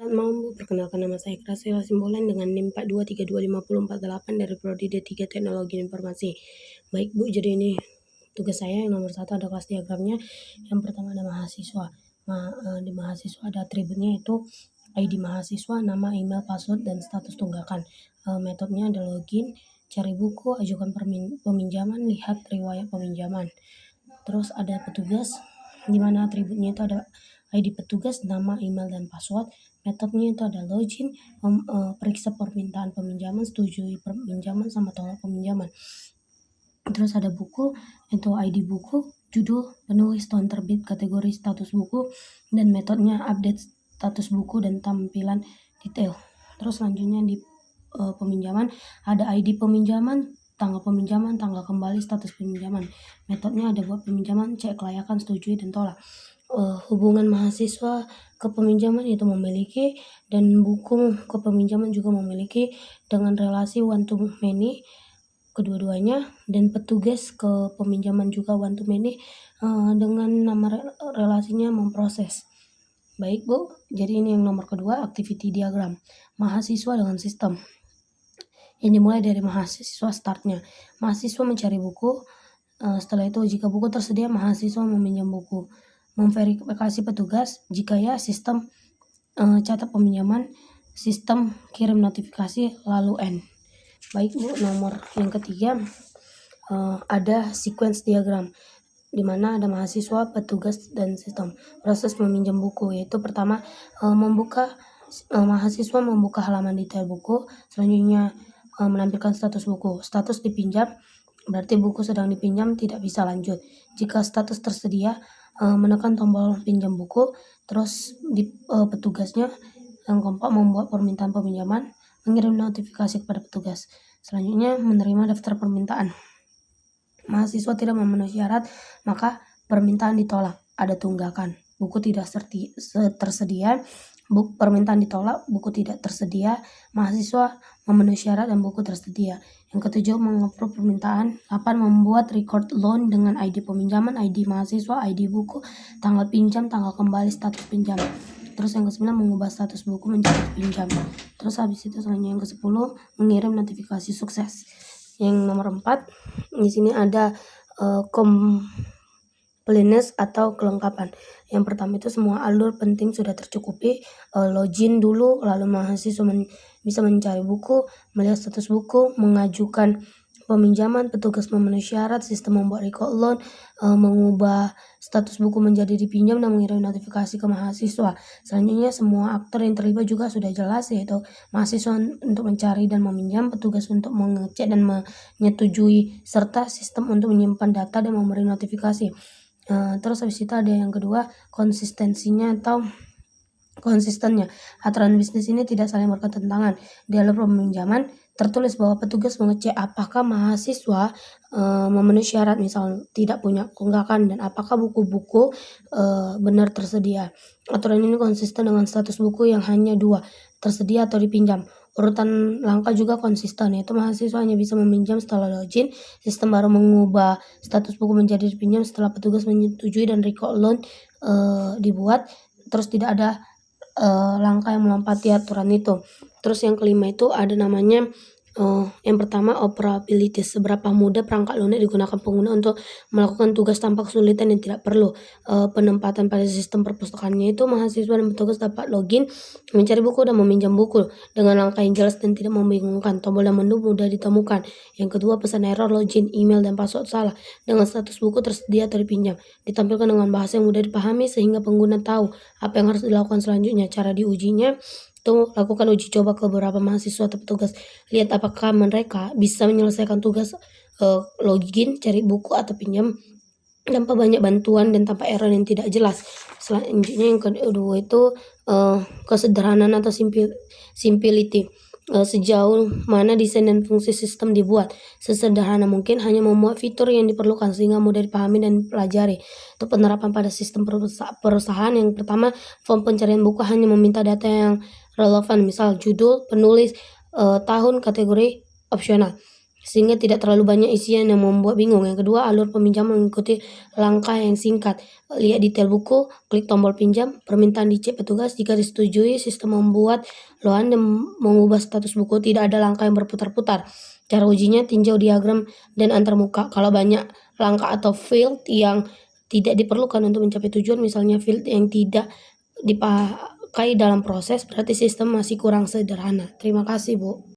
Selamat malam Bu, perkenalkan nama saya Krasila Simbolan dengan NIM 42325048 dari Prodi D3 Teknologi Informasi. Baik Bu, jadi ini tugas saya yang nomor 1 ada kelas diagramnya. Yang pertama ada mahasiswa. Di mahasiswa ada atributnya itu ID mahasiswa, nama, email, password, dan status tunggakan. Metodenya ada login, cari buku, ajukan peminjaman, lihat riwayat peminjaman. Terus ada petugas, di mana atributnya itu ada ID petugas, nama, email, dan password. Metodenya itu ada login, periksa permintaan peminjaman, setujui peminjaman, sama tolak peminjaman. Terus ada buku, itu ID buku, judul, penulis, tahun terbit, kategori, status buku, dan metodenya update status buku dan tampilan detail. Terus selanjutnya di peminjaman ada ID peminjaman, tanggal peminjaman, tanggal kembali, status peminjaman. Metodenya ada buat peminjaman, cek kelayakan, setujui, dan tolak. Hubungan mahasiswa ke peminjaman itu memiliki, dan buku ke peminjaman juga memiliki dengan relasi one to many kedua-duanya, dan petugas ke peminjaman juga one to many dengan nama relasinya memproses. Baik Bu, jadi ini yang nomor kedua, activity diagram mahasiswa dengan sistem. Yang dimulai dari mahasiswa startnya. Mahasiswa mencari buku, setelah itu jika buku tersedia mahasiswa meminjam buku. Memverifikasi petugas, jika ya sistem catat peminjaman, sistem kirim notifikasi, lalu N. Baik Bu, nomor yang ketiga ada sequence diagram, di mana ada mahasiswa, petugas, dan sistem. Proses meminjam buku yaitu pertama mahasiswa membuka halaman detail buku, selanjutnya menampilkan status buku. Status dipinjam berarti buku sedang dipinjam, tidak bisa lanjut. Jika status tersedia, menekan tombol pinjam buku. Terus di petugasnya yang kompak membuat permintaan peminjaman, mengirim notifikasi kepada petugas. Selanjutnya menerima daftar permintaan. Mahasiswa tidak memenuhi syarat, maka permintaan ditolak. Ada tunggakan, buku tidak tersedia, permintaan ditolak, buku tidak tersedia, mahasiswa memenuhi syarat dan buku tersedia. Yang ketujuh, mengapprove permintaan. 8, membuat record loan dengan ID peminjaman, ID mahasiswa, ID buku, tanggal pinjam, tanggal kembali, status pinjam. Terus yang ke-9, mengubah status buku menjadi pinjam. Terus habis itu selanjutnya yang ke-10, mengirim notifikasi sukses. Yang nomor 4, di sini ada completeness atau kelengkapan. Yang pertama itu semua alur penting sudah tercukupi. Login dulu, lalu mahasiswa bisa mencari buku, melihat status buku, mengajukan peminjaman, petugas memenuhi syarat, sistem membuat record loan, mengubah status buku menjadi dipinjam, dan mengirim notifikasi ke mahasiswa. Selanjutnya semua aktor yang terlibat juga sudah jelas, yaitu mahasiswa untuk mencari dan meminjam, petugas untuk mengecek dan menyetujui, serta sistem untuk menyimpan data dan memberi notifikasi. Terus habis itu ada yang kedua, konsistensinya atau konsistennya. Aturan bisnis ini tidak saling berketentangan. Di alur peminjaman tertulis bahwa petugas mengecek apakah mahasiswa memenuhi syarat, misal tidak punya tunggakan, dan apakah buku-buku benar tersedia. Aturan ini konsisten dengan status buku yang hanya 2, tersedia atau dipinjam. Urutan langkah juga konsisten, yaitu mahasiswa hanya bisa meminjam setelah login, sistem baru mengubah status buku menjadi dipinjam setelah petugas menyetujui dan record loan dibuat. Terus tidak ada langkah yang melampaui aturan itu. Terus yang kelima itu ada namanya yang pertama, operability. Seberapa mudah perangkat lunak digunakan pengguna untuk melakukan tugas tanpa kesulitan yang tidak perlu. Penempatan pada sistem perpustakaannya itu mahasiswa dan petugas dapat login, mencari buku, dan meminjam buku dengan langkah yang jelas dan tidak membingungkan. Tombol dan menu mudah ditemukan. Yang kedua, pesan error login, email, dan password salah dengan status buku tersedia atau dipinjam. Ditampilkan dengan bahasa yang mudah dipahami sehingga pengguna tahu apa yang harus dilakukan selanjutnya. Cara diujinya itu lakukan uji coba ke beberapa mahasiswa atau petugas. Lihat apakah mereka bisa menyelesaikan tugas login, cari buku, atau pinjam tanpa banyak bantuan dan tanpa error yang tidak jelas. Selanjutnya yang kedua itu kesederhanaan atau simplicity. Sejauh mana desain dan fungsi sistem dibuat sesederhana mungkin, hanya memuat fitur yang diperlukan sehingga mudah dipahami dan dipelajari. Itu penerapan pada sistem perusahaan. Yang pertama, form pencarian buku hanya meminta data yang relevan, misal judul, penulis, tahun, kategori, opsional. sehingga tidak terlalu banyak isian yang membuat bingung. Yang kedua, alur peminjaman mengikuti langkah yang singkat. Lihat detail buku, klik tombol pinjam, permintaan dicek petugas. Jika disetujui, sistem membuat loan dan mengubah status buku. Tidak ada langkah yang berputar-putar. Cara ujinya, tinjau diagram dan antarmuka. Kalau banyak langkah atau field yang tidak diperlukan untuk mencapai tujuan, misalnya field yang tidak dipakai dalam proses, berarti sistem masih kurang sederhana. Terima kasih, Bu.